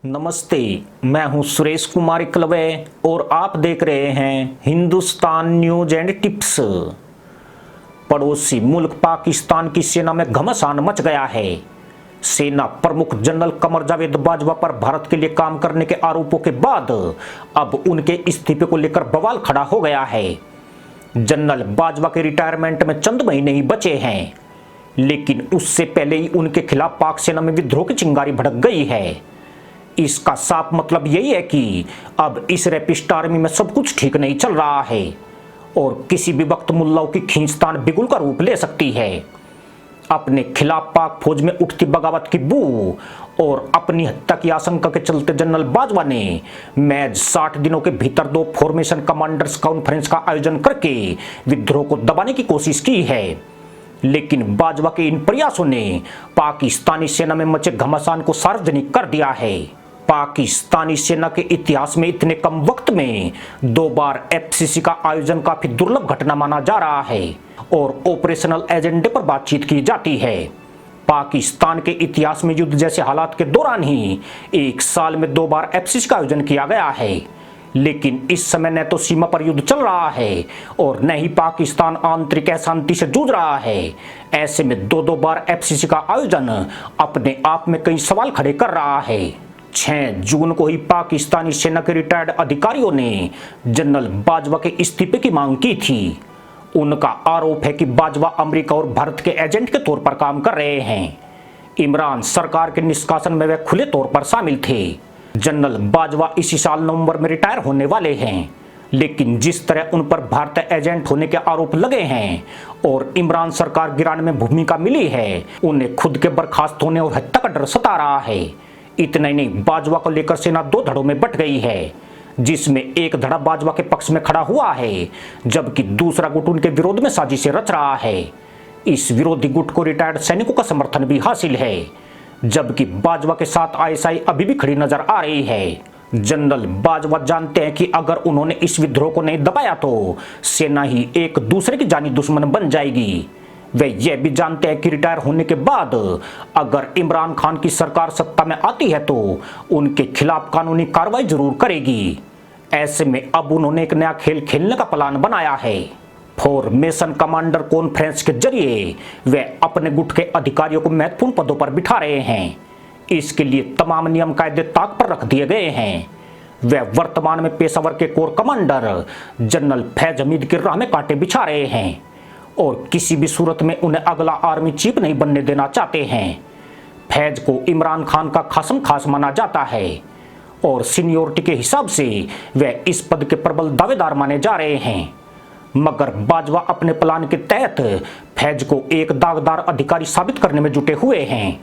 नमस्ते। मैं हूं सुरेश कुमार इकलवे और आप देख रहे हैं हिंदुस्तान न्यूज एंड टिप्स। पड़ोसी मुल्क पाकिस्तान की सेना में घमासान मच गया है। सेना प्रमुख जनरल कमर जावेद बाजवा पर भारत के लिए काम करने के आरोपों के बाद अब उनके इस्तीफे को लेकर बवाल खड़ा हो गया है। जनरल बाजवा के रिटायरमेंट में चंद महीने ही बचे हैं, लेकिन उससे पहले ही उनके खिलाफ पाक सेना में विद्रोह की चिंगारी भड़क गई है। इसका साफ मतलब यही है कि अब इस रैपिस्ट आर्मी में सब कुछ ठीक नहीं चल रहा है और किसी भी वक्त मुल्लाओं की खींचतान बिगुल का रूप ले सकती है। अपने खिलाफ पाक फौज में उठती बगावत की बू और अपनी हत्या की आशंका के चलते जनरल बाजवा ने महज 60 दिनों के भीतर 2 फॉर्मेशन कमांडर्स कॉन्फ्रेंस का आयोजन करके विद्रोह को दबाने की कोशिश की है। लेकिन बाजवा के इन प्रयासों ने पाकिस्तानी सेना में मचे घमासान को सार्वजनिक कर दिया है। पाकिस्तानी सेना के इतिहास में इतने कम वक्त में 2 बार एफसीसी का आयोजन काफी दुर्लभ घटना माना जा रहा है और ऑपरेशनल एजेंडे पर बातचीत की जाती है। पाकिस्तान के इतिहास में युद्ध जैसे हालात के दौरान ही 1 साल में 2 बार एफसीसी का आयोजन किया गया है, लेकिन इस समय न तो सीमा पर युद्ध चल रहा है और न ही पाकिस्तान आंतरिक अशांति से जूझ रहा है। ऐसे में 2 बार एफसीसी का आयोजन अपने आप में कई सवाल खड़े कर रहा है। 6 जून को ही पाकिस्तानी सेना के रिटायर्ड अधिकारियों ने जनरल बाजवा के इस्तीफे की मांग की थी। उनका आरोप है कि बाजवा अमेरिका और भारत के एजेंट के तौर पर काम कर रहे हैं। इमरान सरकार के निष्कासन में वे खुले तौर पर शामिल थे। जनरल बाजवा इसी साल नवंबर में रिटायर होने वाले हैं, लेकिन जिस तरह उन पर भारतीय एजेंट होने के आरोप लगे हैं और इमरान सरकार गिराने में भूमिका मिली है, उन्हें खुद के बर्खास्त होने और हत्या का डर सता रहा है। इतना ही नहीं, बाजवा को लेकर सेना 2 धड़ों में बंट गई है, जिसमें एक धड़ा बाजवा के पक्ष में खड़ा हुआ है, जबकि दूसरा गुट उनके विरोध में साजिशें रच रहा है। इस विरोधी गुट को रिटायर्ड सैनिकों का समर्थन भी हासिल है, जबकि बाजवा के साथ आईएसआई अभी भी खड़ी नजर आ रही है। जनरल बाजवा जानते हैं कि अगर उन्होंने इस विद्रोह को नहीं दबाया तो सेना ही एक दूसरे की जानी दुश्मन बन जाएगी। वे यह भी जानते हैं कि रिटायर होने के बाद अगर इमरान खान की सरकार सत्ता में आती है तो उनके खिलाफ कानूनी कार्रवाई जरूर करेगी। ऐसे में अब उन्होंने एक नया खेल खेलने का प्लान बनाया है। फॉर्मेशन कमांडर कॉन्फ्रेंस के जरिए वे अपने गुट के अधिकारियों को महत्वपूर्ण पदों पर बिठा रहे हैं। इसके लिए तमाम नियम कायदे ताक पर रख दिए गए हैं। वे वर्तमान में पेशावर के core commander general Faiz Hamid की राह में कांटे बिछा रहे हैं और किसी भी सूरत में उन्हें अगला आर्मी चीफ नहीं बनने देना चाहते हैं। फैज को इमरान खान का खासम खास माना जाता है और सीनियोरिटी के हिसाब से वे इस पद के प्रबल दावेदार माने जा रहे हैं। मगर बाजवा अपने प्लान के तहत फैज को एक दागदार अधिकारी साबित करने में जुटे हुए हैं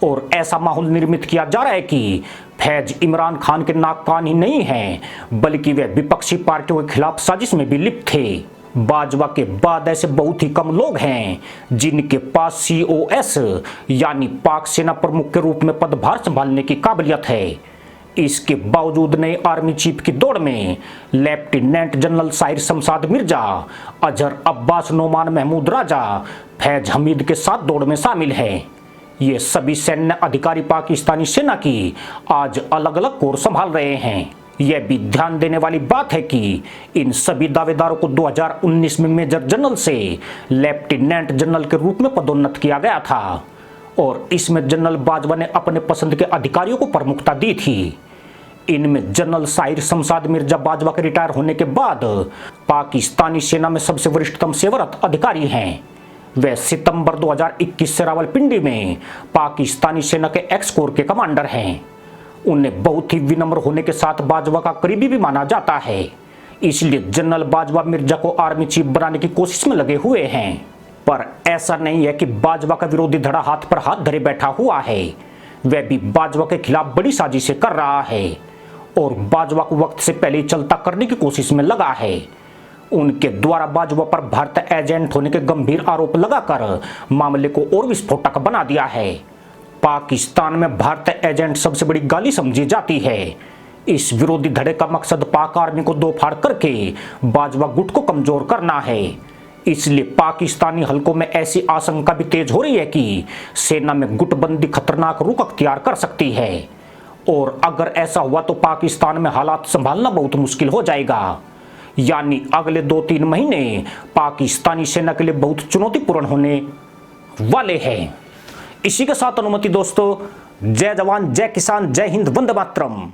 और ऐसा माहौल निर्मित किया जा रहा है कि फैज इमरान खान के नाक कान ही नहीं है, बल्कि वे विपक्षी पार्टियों के खिलाफ साजिश में भी लिप्त थे। बाजवा के बाद ऐसे बहुत ही कम लोग हैं जिनके पास सीओएस यानी पाक सेना प्रमुख के रूप में पदभार संभालने की काबिलियत है। इसके बावजूद नए आर्मी चीफ की दौड़ में लेफ्टिनेंट जनरल साहिर शमशाद मिर्जा, अजहर अब्बास, नोमान महमूद राजा, फैज हमीद के साथ दौड़ में शामिल हैं। ये सभी सैन्य अधिकारी पाकिस्तानी सेना की आज अलग अलग कोर संभाल रहे हैं। यह भी ध्यान देने वाली बात है कि इन सभी दावेदारों को 2019 में मेजर जनरल से लेफ्टिनेंट जनरल के रूप में पदोन्नत किया गया था और इसमें जनरल बाजवा ने अपने पसंद के अधिकारियों को प्रमुखता दी थी। इनमें जनरल साहिर शमशाद मिर्जा बाजवा के रिटायर होने के बाद पाकिस्तानी सेना में सबसे वरिष्ठतम सेवारत अधिकारी हैं। वे सितंबर 2021 से रावलपिंडी में पाकिस्तानी सेना के एक्स कोर के कमांडर हैं। उन्हें बहुत ही विनम्र होने के साथ बाजवा का करीबी भी माना जाता है, इसलिए जनरल बाजवा मिर्जा को आर्मी चीफ बनाने की कोशिश में लगे हुए हैं। पर ऐसा नहीं है कि बाजवा का विरोधी धड़ा हाथ पर हाथ धरे बैठा हुआ है। वह भी बाजवा के खिलाफ बड़ी साजिशें कर रहा है और बाजवा को वक्त से पहले चलता करने की कोशिश में लगा है। उनके द्वारा बाजवा पर भारतीय एजेंट होने के गंभीर आरोप लगाकर मामले को और विस्फोटक बना दिया है। पाकिस्तान में भारतीय एजेंट सबसे बड़ी गाली समझी जाती है। इस विरोधी धड़े का मकसद पाक आर्मी को दो फाड़ करके बाजवा गुट को कमजोर करना है। इसलिए पाकिस्तानी हलकों में ऐसी आशंका भी तेज हो रही है कि सेना में गुटबंदी खतरनाक रुख अख्तियार कर सकती है और अगर ऐसा हुआ तो पाकिस्तान में हालात संभालना बहुत मुश्किल हो जाएगा। यानी अगले 2-3 महीने पाकिस्तानी सेना के लिए बहुत चुनौतीपूर्ण होने वाले हैं। इसी के साथ अनुमति दोस्तों, जय जवान जय किसान जय हिंद वंदे मातरम।